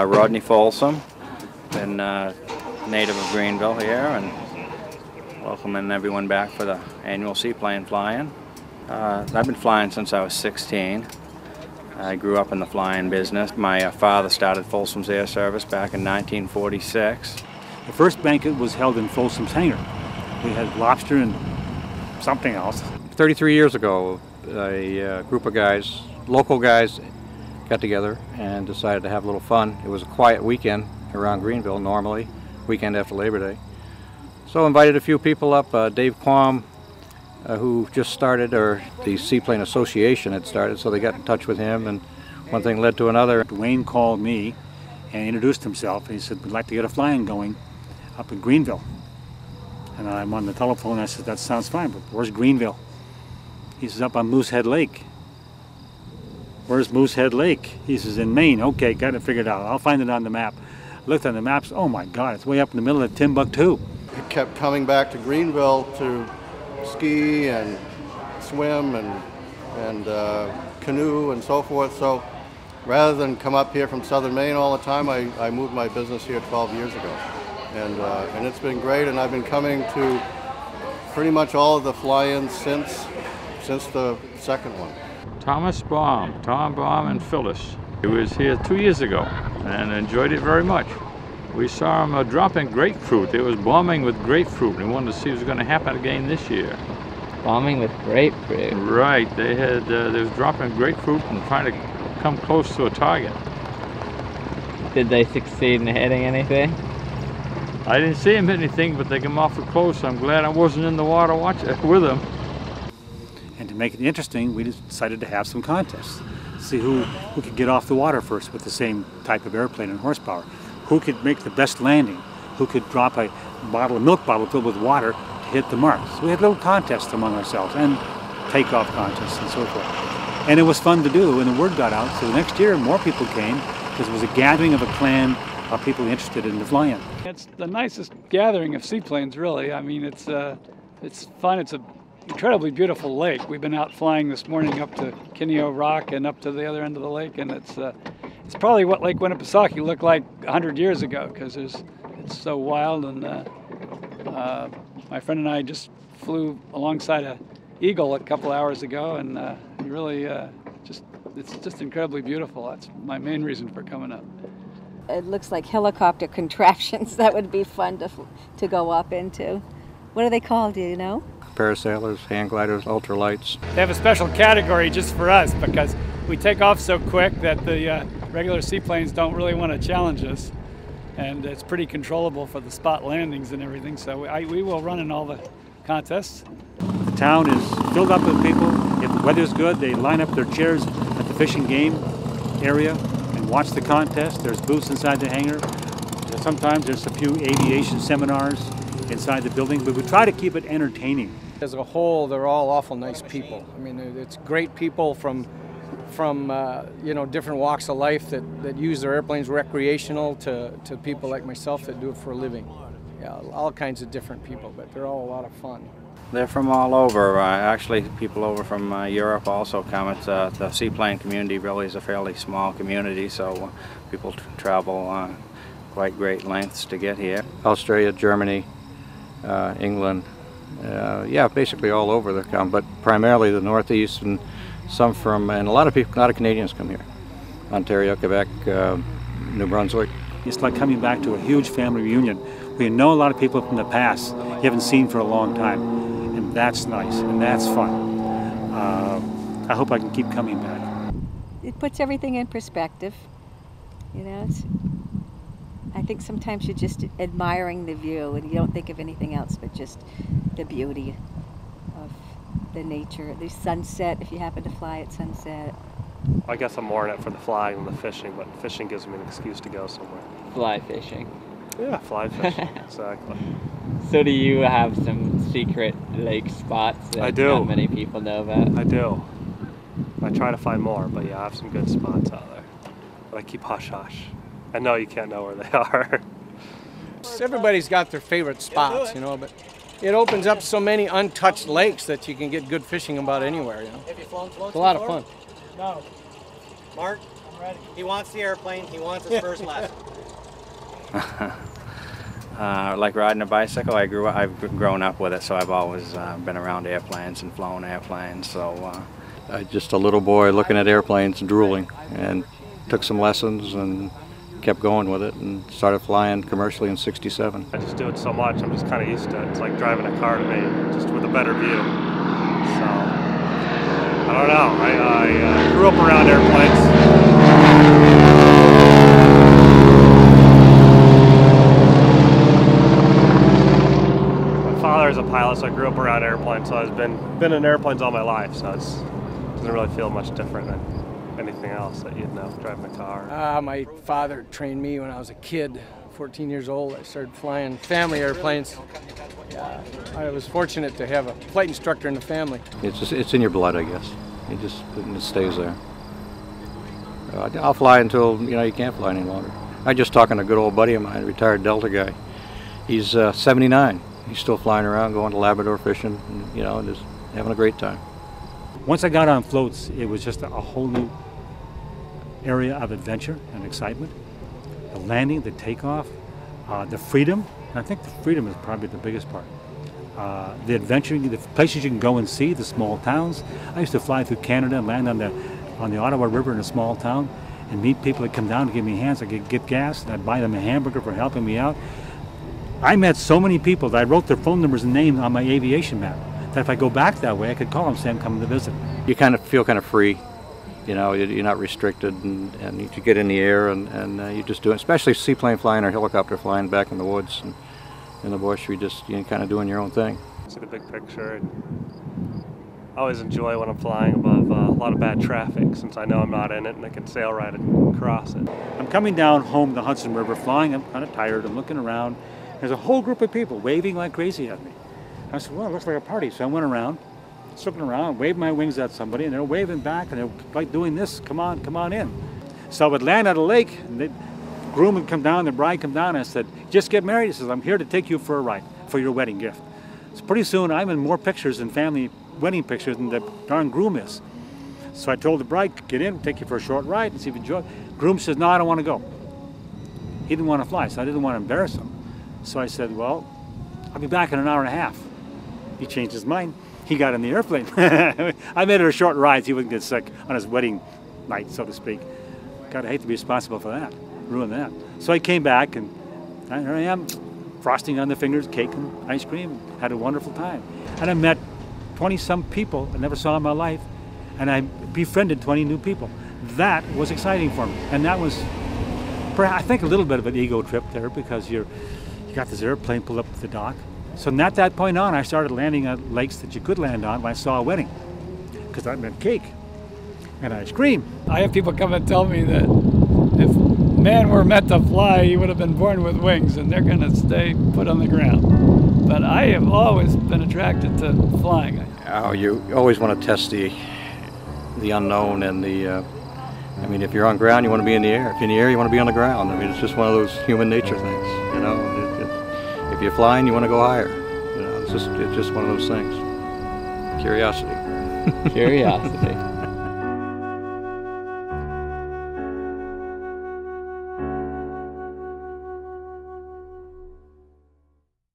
Rodney Folsom, been native of Greenville here, and welcoming everyone back for the annual Seaplane fly-in. I've been flying since I was 16. I grew up in the flying business. My father started Folsom's Air Service back in 1946. The first banquet was held in Folsom's hangar. We had lobster and something else. 33 years ago, a group of guys, local guys, got together and decided to have a little fun. It was a quiet weekend around Greenville normally, weekend after Labor Day. So invited a few people up. Dave Quam, who just started, or the Seaplane Association had started, so they got in touch with him, and one thing led to another. Dwayne called me and introduced himself, and he said, we'd like to get a fly-in going up in Greenville. And I'm on the telephone, and I said, that sounds fine, but where's Greenville? He says, up on Moosehead Lake. Where's Moosehead Lake? He says, in Maine. Okay, got it figured out. I'll find it on the map. Looked on the maps, oh my God, it's way up in the middle of Timbuktu. He kept coming back to Greenville to ski and swim and canoe and so forth. So rather than come up here from southern Maine all the time, I moved my business here 12 years ago. And it's been great, and I've been coming to pretty much all of the fly-ins since the second one. Tom Baum and Phyllis. He was here 2 years ago and enjoyed it very much. We saw him dropping grapefruit. It was bombing with grapefruit. We wanted to see what was going to happen again this year. Bombing with grapefruit? Right. They was dropping grapefruit and trying to come close to a target. Did they succeed in hitting anything? I didn't see him hit anything, but they came awful close. I'm glad I wasn't in the water with them. And to make it interesting, we decided to have some contests. See who could get off the water first with the same type of airplane and horsepower. Who could make the best landing? Who could drop a milk bottle filled with water to hit the mark? So we had little contests among ourselves, and takeoff contests and so forth. And it was fun to do, and the word got out. So the next year, more people came, because it was a gathering of a clan of people interested in the fly-in. It's the nicest gathering of seaplanes, really. I mean, it's fun. It's an incredibly beautiful lake. We've been out flying this morning up to Kineo Rock and up to the other end of the lake, and it's probably what Lake Winnipesaukee looked like 100 years ago, because it's so wild. And my friend and I just flew alongside an eagle a couple hours ago, and really it's just incredibly beautiful. That's my main reason for coming up. It looks like helicopter contraptions. That would be fun to go up into. What are they called, do you know? Parasailers, hang gliders, ultralights. They have a special category just for us because we take off so quick that the regular seaplanes don't really want to challenge us. And it's pretty controllable for the spot landings and everything, so we will run in all the contests. The town is filled up with people. If the weather's good, they line up their chairs at the fishing game area and watch the contest. There's booths inside the hangar. Sometimes there's a few aviation seminars inside the building, but we try to keep it entertaining. As a whole, they're all awful nice people. I mean, it's great people from different walks of life that use their airplanes recreational to people like myself that do it for a living. Yeah, all kinds of different people, but they're all a lot of fun. They're from all over. Actually, people over from Europe also come. It's the seaplane community really is a fairly small community, so people travel quite great lengths to get here. Australia, Germany, England, yeah, basically all over they come, but primarily the Northeast, and some from, and a lot of Canadians come here. Ontario, Quebec, New Brunswick. It's like coming back to a huge family reunion. We know a lot of people from the past you haven't seen for a long time, and that's nice, and that's fun. I hope I can keep coming back. It puts everything in perspective, you know. I think sometimes you're just admiring the view and you don't think of anything else but just the beauty of the nature. The sunset, if you happen to fly at sunset. I guess I'm more in it for the flying than the fishing, but fishing gives me an excuse to go somewhere. Fly fishing. Yeah, fly fishing, exactly. So do you have some secret lake spots that not many people know about? I do. I try to find more, but yeah, I have some good spots out there. But I keep hush-hush. I know you can't know where they are. Everybody's got their favorite spots, you know, but it opens up so many untouched lakes that you can get good fishing about anywhere, you know. It's a lot of fun. No. Mark, He wants the airplane. He wants his first lesson. Like riding a bicycle, I've grown up with it, so I've always been around airplanes and flown airplanes. So just a little boy looking at airplanes and drooling, and took some lessons and kept going with it and started flying commercially in '67. I just do it so much, I'm just kind of used to it. It's like driving a car to me, just with a better view. So, I don't know, I grew up around airplanes. My father is a pilot, so I grew up around airplanes, so I've been in airplanes all my life, so it doesn't really feel much different than anything else that you'd know, driving a car. My father trained me when I was a kid, 14 years old. I started flying family airplanes. I was fortunate to have a flight instructor in the family. It's in your blood, I guess. It stays there. I'll fly until you can't fly any longer. I just talking to a good old buddy of mine, a retired Delta guy. He's 79. He's still flying around, going to Labrador fishing, and, just having a great time. Once I got on floats, it was just a whole new area of adventure and excitement. The landing, the takeoff, the freedom. And I think the freedom is probably the biggest part. The adventure, the places you can go and see, the small towns. I used to fly through Canada and land on the Ottawa River in a small town and meet people that come down to give me hands. I could get gas, and I'd buy them a hamburger for helping me out. I met so many people that I wrote their phone numbers and names on my aviation map, that if I go back that way, I could call them, say I'm coming to visit. You kind of feel kind of free, you're not restricted, and you get in the air and you just do it, especially seaplane flying or helicopter flying back in the woods and in the bush. You kind of doing your own thing. See the big picture. And I always enjoy when I'm flying above a lot of bad traffic, since I know I'm not in it and I can sail right across it. I'm coming down home the Hudson River, flying. I'm kind of tired. I'm looking around. There's a whole group of people waving like crazy at me. I said, well, it looks like a party. So I went around, looking around, waved my wings at somebody, and they're waving back, and they're like doing this, come on in. So I would land at a lake, and the groom would come down, the bride come down, and I said, just get married. He says, I'm here to take you for a ride, for your wedding gift. So pretty soon, I'm in more pictures and family wedding pictures than the darn groom is. So I told the bride, get in, take you for a short ride, and see if you enjoy it. Groom says, no, I don't want to go. He didn't want to fly, so I didn't want to embarrass him. So I said, well, I'll be back in an hour and a half. He changed his mind. He got in the airplane. I made it a short ride so he wouldn't get sick on his wedding night, so to speak. God, I hate to be responsible for that, ruin that. So I came back, and here I am, frosting on the fingers, cake and ice cream, had a wonderful time. And I met 20-some people I never saw in my life, and I befriended 20 new people. That was exciting for me, and that was, I think, a little bit of an ego trip there, because you got this airplane pulled up to the dock. So at that point on, I started landing at lakes that you could land on when I saw a wedding, because that meant cake and ice cream. I have people come and tell me that if man were meant to fly, he would have been born with wings, and they're going to stay put on the ground. But I have always been attracted to flying. Oh, you always want to test the unknown, and I mean, if you're on ground, you want to be in the air. If you're in the air, you want to be on the ground. I mean, it's just one of those human nature things, If you're flying, you want to go higher. It's just one of those things. Curiosity. Curiosity.